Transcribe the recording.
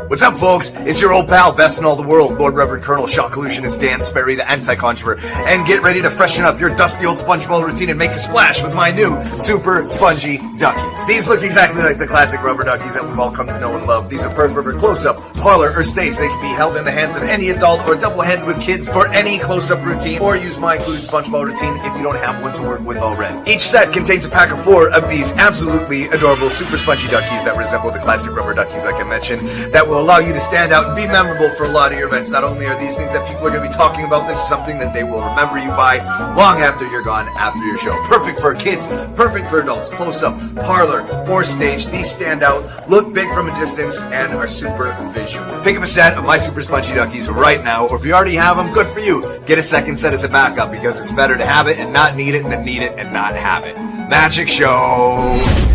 What's up, folks? It's your old pal, best in all the world, Lord Reverend Colonel Shockollutionist Dan Sperry, the anti-conjurer, and get ready to freshen up your dusty old SpongeBob routine and make a splash with my new Super Spongy Duckies. These look exactly like the classic rubber duckies that we've all come to know and love. These are perfect for close-up, parlor, or stage. They can be held in the hands of any adult or double-handed with kids for any close-up routine, or use my included SpongeBob routine if you don't have one to work with already. Each set contains a pack of 4 of these absolutely adorable Super Spongy Duckies that resemble the classic rubber duckies like I mentioned, that will allow you to stand out and be memorable for a lot of your events. Not only are these things that people are going to be talking about, this is something that they will remember you by long after you're gone, after your show. Perfect for kids, perfect for adults, close-up, parlor, or stage. These stand out, look big from a distance, and are super visual. Pick up a set of my Super Spongy Duckies right now, or if you already have them, good for you. Get a second set as a backup, because it's better to have it and not need it than need it and not have it. Magic Show!